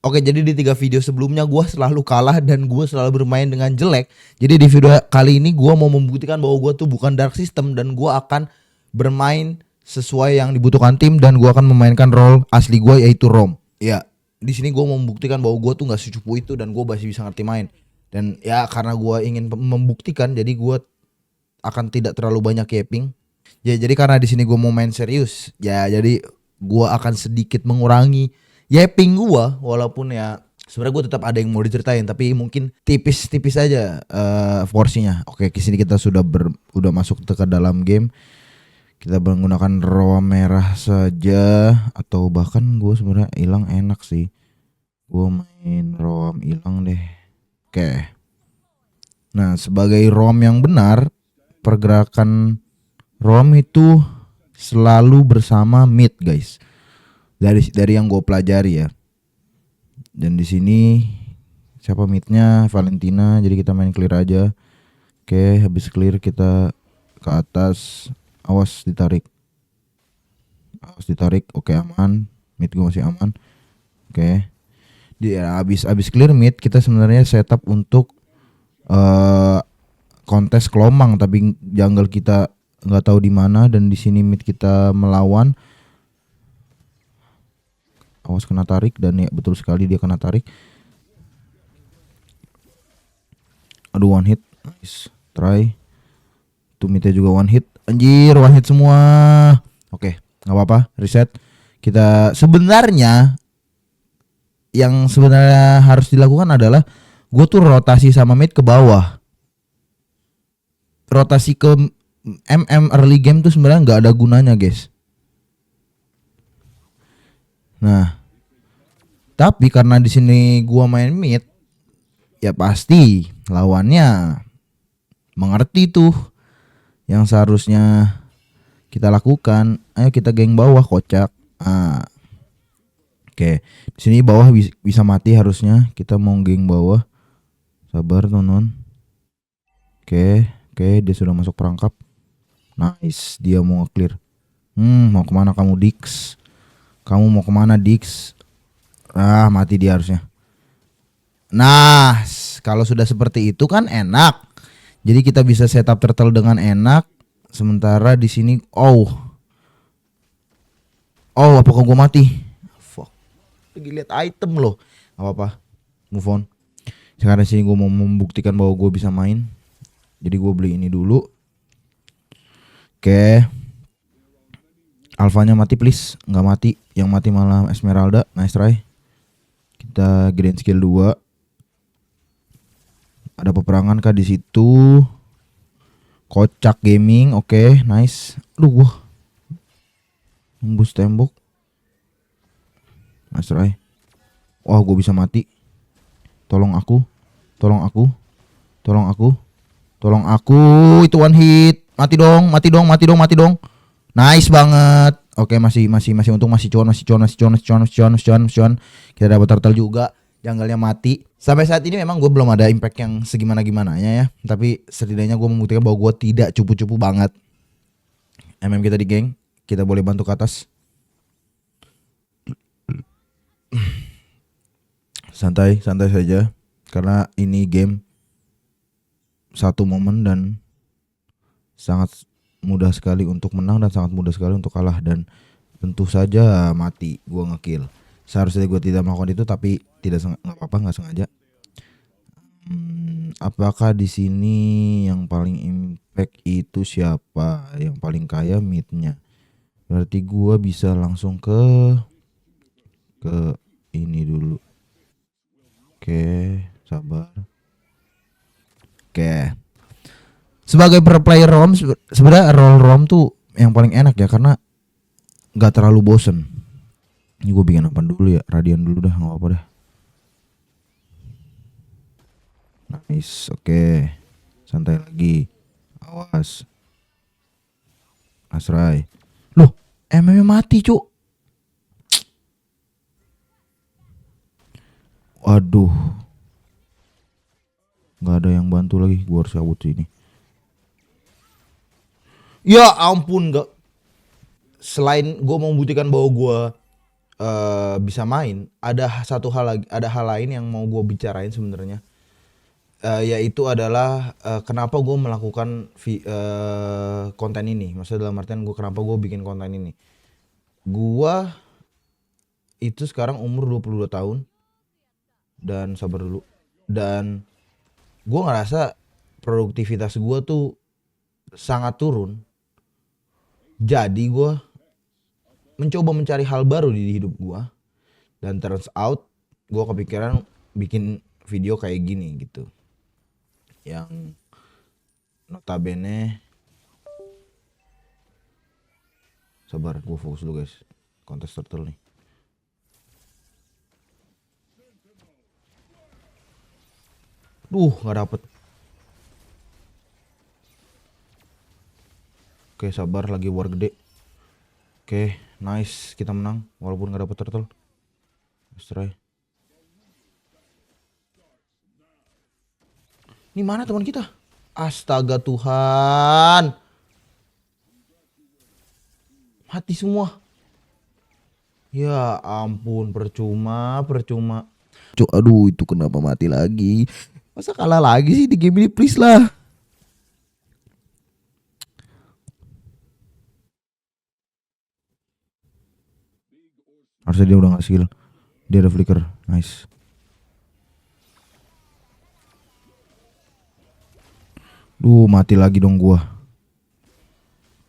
Oke, jadi di 3 video sebelumnya gue selalu kalah dan gue selalu bermain dengan jelek. Jadi di video kali ini gue mau membuktikan bahwa gue tuh bukan dark system dan gue akan bermain sesuai yang dibutuhkan tim dan gue akan memainkan role asli gue yaitu Rom. Ya, di sini gue mau membuktikan bahwa gue tuh nggak secupu itu dan gue masih bisa ngerti main. Dan ya karena gue ingin membuktikan, jadi gue akan tidak terlalu banyak yaping. Ya, jadi karena di sini gue mau main serius, ya jadi gue akan sedikit mengurangi yaping gua, walaupun ya sebenarnya gua tetap ada yang mau diceritain tapi mungkin tipis-tipis aja porsinya. Oke, di sini kita udah masuk ke dalam game. Kita menggunakan raw merah saja atau bahkan gua sebenarnya hilang enak sih. Gua main raw hilang deh. Oke. Nah, sebagai ROM yang benar, pergerakan ROM itu selalu bersama mid, guys. Dari yang gue pelajari ya. Dan di sini siapa midnya? Valentina. Jadi kita main clear aja. Oke, habis clear kita ke atas. Awas ditarik. Oke, aman. Mid gue masih aman. Oke. Dia habis clear mid, kita sebenarnya setup untuk kontes kelomang, tapi jungle kita nggak tahu di mana dan di sini mid kita melawan. Awas kena tarik dan ya betul sekali dia kena tarik. Aduh, one hit. Nice. Try. Tumitnya juga one hit. Anjir, one hit semua. Oke, gak apa-apa. Reset. Kita sebenarnya yang sebenarnya harus dilakukan adalah gue tuh rotasi sama mid ke bawah. Rotasi ke MM early game tuh sebenarnya gak ada gunanya, guys. Nah, tapi karena di sini gua main mid, ya pasti lawannya mengerti tuh yang seharusnya kita lakukan. Ayo kita geng bawah, kocak. Oke, di sini bawah bisa mati harusnya. Kita mau geng bawah. Sabar, Nonon. Oke, dia sudah masuk perangkap. Nice, dia mau nge-clear. Mau kemana kamu, Dix? Kamu mau kemana, Dix? Mati dia harusnya. Nah, kalau sudah seperti itu kan enak. Jadi kita bisa setup turtle dengan enak. Sementara di sini, apakah gue mati? Fuck. Lagi lihat item loh. Gak apa-apa. Move on. Sekarang sini gue mau membuktikan bahwa gue bisa main. Jadi gue beli ini dulu. Oke. Alfanya mati please. Nggak mati. Yang mati malah Esmeralda. Nice try. Kita grand skill 2. Ada peperangan kah di situ? Kocak gaming. Oke, nice. Aduh, gua nembus tembok. Nice try. Wah, gua bisa mati. Tolong aku. Itu one hit. Mati dong. Nice banget. Oke, masih untung, masih cuan. Kita dapat turtle juga. Jungle-nya mati. Sampai saat ini memang gue belum ada impact yang segimana-gimananya ya. Tapi setidaknya gue membuktikan bahwa gue tidak cupu-cupu banget. MM kita di geng. Kita boleh bantu ke atas. Santai saja. Karena ini game satu momen dan sangat mudah sekali untuk menang dan sangat mudah sekali untuk kalah. Dan tentu saja mati gue ngekill. Seharusnya gue tidak melakukan itu tapi nggak sengaja. Apakah di sini yang paling impact itu siapa? Yang paling kaya midnya. Berarti gue bisa langsung ke ini dulu. Oke, sabar. Oke. Sebagai pro player ROM, sebenarnya role ROM tuh yang paling enak ya karena nggak terlalu bosen. Ini gue bikin apa dulu ya? Radian dulu dah, nggak apa-apa dah. Nice, oke. Santai lagi. Awas. Asrai. Loh, MM mati, cuk. Waduh. Gak ada yang bantu lagi. Gue harus cabut sini. Ya ampun, gak. Selain gue mau membuktikan bahwa gue bisa main, ada satu hal lagi, ada hal lain yang mau gue bicarain sebenarnya. Yaitu adalah kenapa gue melakukan konten ini. Maksudnya dalam artian gue kenapa gue bikin konten ini. Gue itu sekarang umur 22 tahun dan sabar dulu. Dan gue ngerasa produktivitas gue tuh sangat turun. Jadi gue mencoba mencari hal baru di hidup gue. Dan turns out gue kepikiran bikin video kayak gini gitu. Yang notabene, sabar gue fokus dulu guys, kontes turtle nih. Nggak dapet. Oke sabar, lagi war gede. Oke nice, kita menang walaupun nggak dapet turtle. Let's try. Ini mana teman kita? Astaga Tuhan, mati semua. Ya ampun, percuma. Aduh, itu kenapa mati lagi? Masa kalah lagi sih di game ini, please lah. Harusnya dia udah gak skill. Dia ada flicker, nice. Mati lagi dong gua.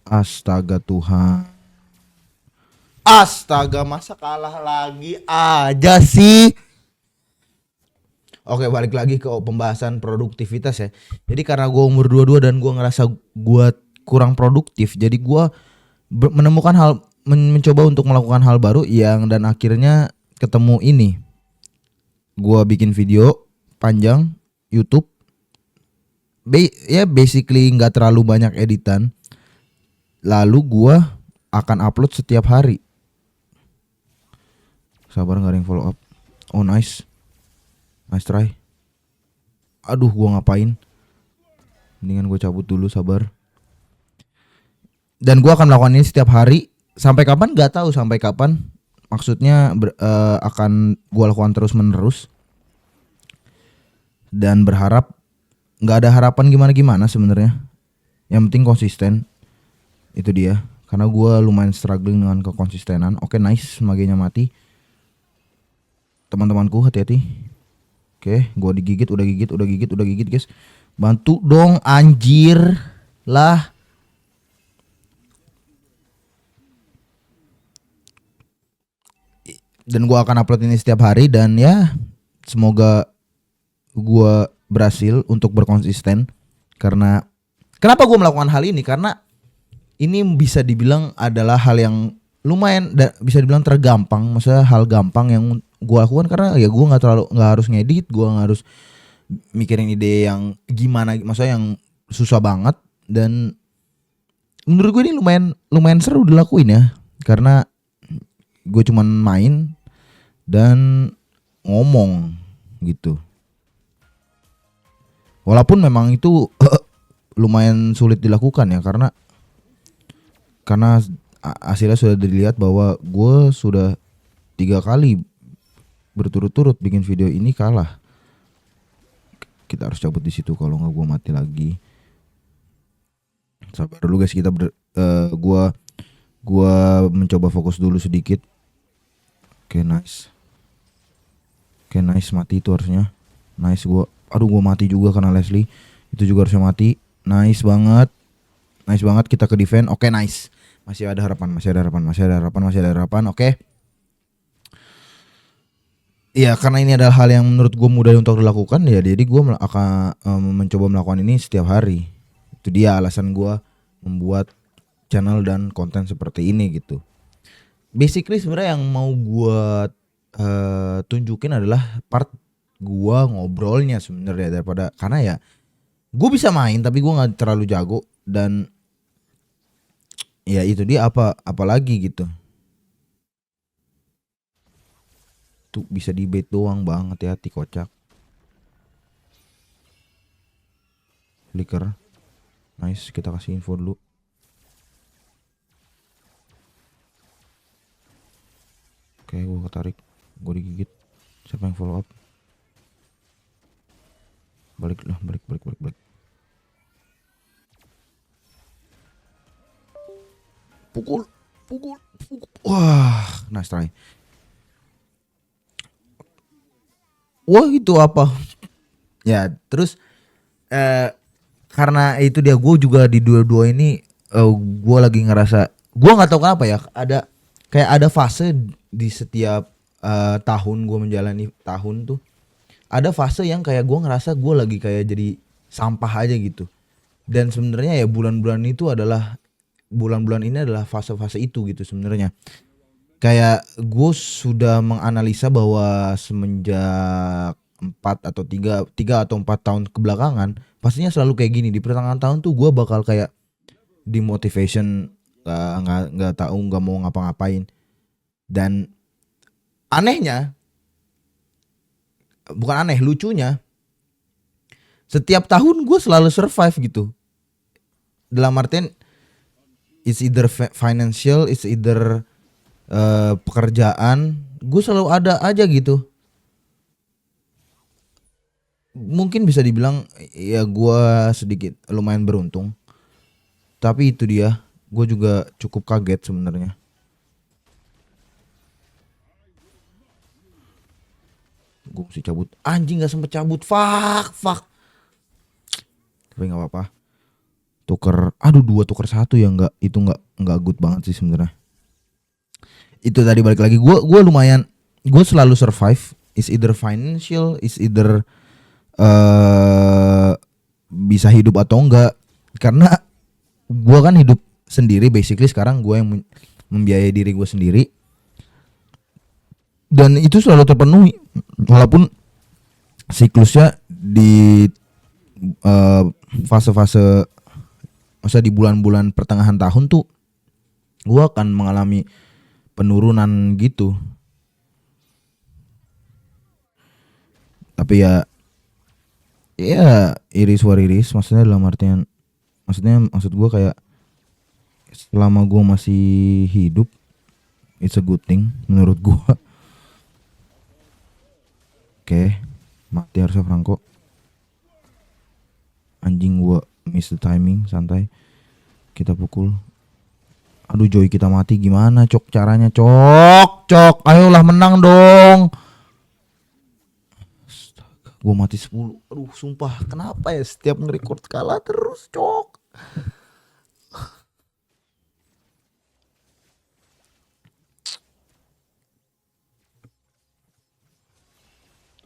Astaga Tuhan. Astaga, masa kalah lagi aja sih. Oke, balik lagi ke pembahasan produktivitas ya. Jadi karena gue umur 22 dan gue ngerasa gue kurang produktif, jadi gue menemukan mencoba untuk melakukan hal baru yang dan akhirnya ketemu ini. Gue bikin video panjang YouTube. Basically nggak terlalu banyak editan. Lalu gue akan upload setiap hari. Sabar, nggak ada yang follow up. Oh nice. Nice try. Aduh, gua ngapain? Mendingan gue cabut dulu, sabar. Dan gua akan melakukan ini setiap hari. Sampai kapan? Gak tahu sampai kapan. Maksudnya akan gua lakukan terus menerus. Dan berharap, nggak ada harapan gimana sebenarnya. Yang penting konsisten. Itu dia. Karena gua lumayan struggling dengan kekonsistenan. Oke nice, magenya mati. Teman-temanku hati-hati. Oke, gue udah gigit guys. Bantu dong anjir lah. Dan gue akan upload ini setiap hari dan ya semoga gue berhasil untuk berkonsisten. Karena kenapa gue melakukan hal ini? Karena ini bisa dibilang adalah hal yang lumayan bisa dibilang tergampang. Maksudnya hal gampang yang gue lakukan karena ya gue nggak harus ngedit, gue nggak harus mikirin ide yang gimana, maksudnya yang susah banget. Dan menurut gue ini lumayan seru dilakuin ya, karena gue cuman main dan ngomong gitu. Walaupun memang itu lumayan sulit dilakukan ya, karena hasilnya sudah dilihat bahwa gue sudah 3 kali berturut-turut bikin video ini kalah. Kita harus cabut di situ, kalau nggak gue mati lagi. Sabar dulu guys, kita gue mencoba fokus dulu sedikit. Oke nice, mati itu harusnya. Nice, gue mati juga karena Leslie. Itu juga harusnya mati. Nice banget, kita ke defend. Oke nice, masih ada harapan. Oke. Iya, karena ini adalah hal yang menurut gue mudah untuk dilakukan ya, jadi gue akan mencoba melakukan ini setiap hari. Itu dia alasan gue membuat channel dan konten seperti ini gitu. Basically sebenarnya yang mau gue tunjukin adalah part gue ngobrolnya sebenarnya, daripada karena ya gue bisa main tapi gue nggak terlalu jago. Dan ya itu dia, apalagi gitu. Tuh bisa di bait doang bang, hati-hati kocak. Flicker. Nice, kita kasih info dulu. Oke, gue ketarik, gue digigit. Siapa yang follow up? Balik. Pukul. Wah, nice try. Wah, itu apa? Ya, terus karena itu dia, gue juga di dua-dua ini gue lagi ngerasa, gue nggak tahu kenapa ya, ada fase di setiap tahun gue menjalani tahun tuh, ada fase yang kayak gue ngerasa gue lagi kayak jadi sampah aja gitu. Dan sebenarnya ya bulan-bulan ini adalah fase-fase itu gitu sebenarnya. Kayak gue sudah menganalisa bahwa semenjak 3 atau 4 tahun kebelakangan pastinya selalu kayak gini. Di pertengahan tahun tuh gue bakal kayak dimotivation, nggak tahu, nggak mau ngapa-ngapain. Dan anehnya, bukan aneh, lucunya, setiap tahun gue selalu survive gitu. Dalam artian it's either financial, it's either pekerjaan, gue selalu ada aja gitu. Mungkin bisa dibilang ya gue sedikit lumayan beruntung, tapi itu dia, gue juga cukup kaget sebenarnya. Gue mesti cabut, anjing nggak sempet cabut, fuck. Tapi nggak apa-apa, tuker, aduh, dua tuker satu ya, nggak, itu nggak good banget sih sebenarnya. Itu tadi balik lagi, gue lumayan, gue selalu survive, is either financial, is either bisa hidup atau enggak, karena gue kan hidup sendiri basically sekarang, gue yang membiayai diri gue sendiri, dan itu selalu terpenuhi walaupun siklusnya di fase-fase, masa di bulan-bulan pertengahan tahun tuh gue akan mengalami penurunan gitu. Tapi ya iris wariris, maksudnya dalam artian, maksud gue kayak selama gue masih hidup it's a good thing menurut gue. Oke, mati harusnya Franco. Anjing, gue miss the timing, santai. Kita pukul. Aduh, Joy kita mati, gimana Cok caranya Cok? Ayolah menang dong. Astaga, gue mati 10. Aduh, sumpah, kenapa ya setiap nge-record kalah terus Cok?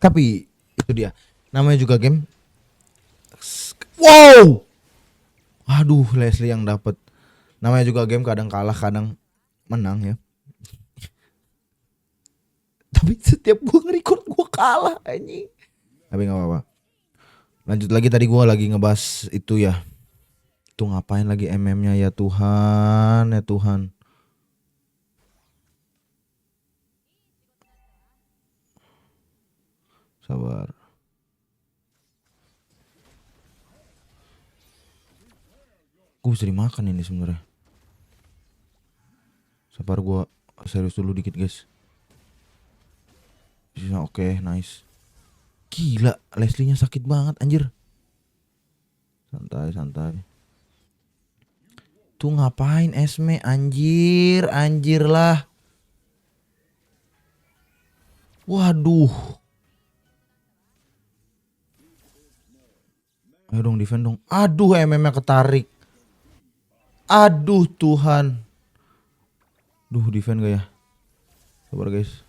Tapi itu dia, namanya juga game. Wow. Aduh, Leslie yang dapat. Namanya juga game, kadang kalah kadang menang ya. Tapi setiap gue nge-record gue kalah anjing. Tapi nggak apa-apa. Lanjut lagi, tadi gue lagi ngebahas itu ya. Tuh ngapain lagi MM-nya, ya Tuhan, ya Tuhan. Sabar. Gue bisa dimakan ini sebenarnya. Sabar, gue serius dulu dikit guys. Oke, nice. Gila, Leslie-nya sakit banget anjir. Santai. Tuh ngapain Esme, anjir lah. Waduh. Ayo dong, defend dong. Aduh, MM-nya ketarik. Aduh Tuhan. Duh, defend gak ya? Sabar guys.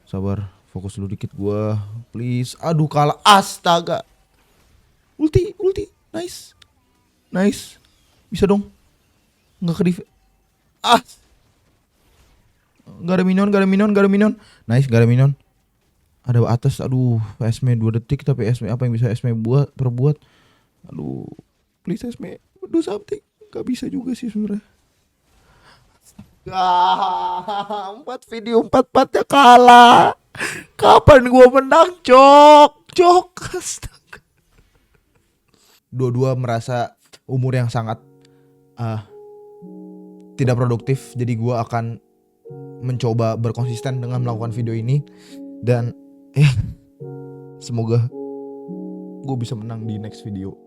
Sabar, fokus dulu dikit gua, please. Aduh, kalah, astaga. Ulti. Nice. Bisa dong. Enggak ke defend. Ah. Gak ada minion. Nice, gak ada minion. Ada atas, aduh, Esme 2 detik, tapi Esme apa yang bisa Esme perbuat? Aduh, please Esme, do something. Gak bisa juga sih sebenarnya. 4 video 4-4-nya kalah. Kapan gua menang, Cok? Astaga. Dua-dua merasa umur yang sangat tidak produktif, jadi gua akan mencoba berkonsisten dengan melakukan video ini. Dan ya semoga gue bisa menang di next video.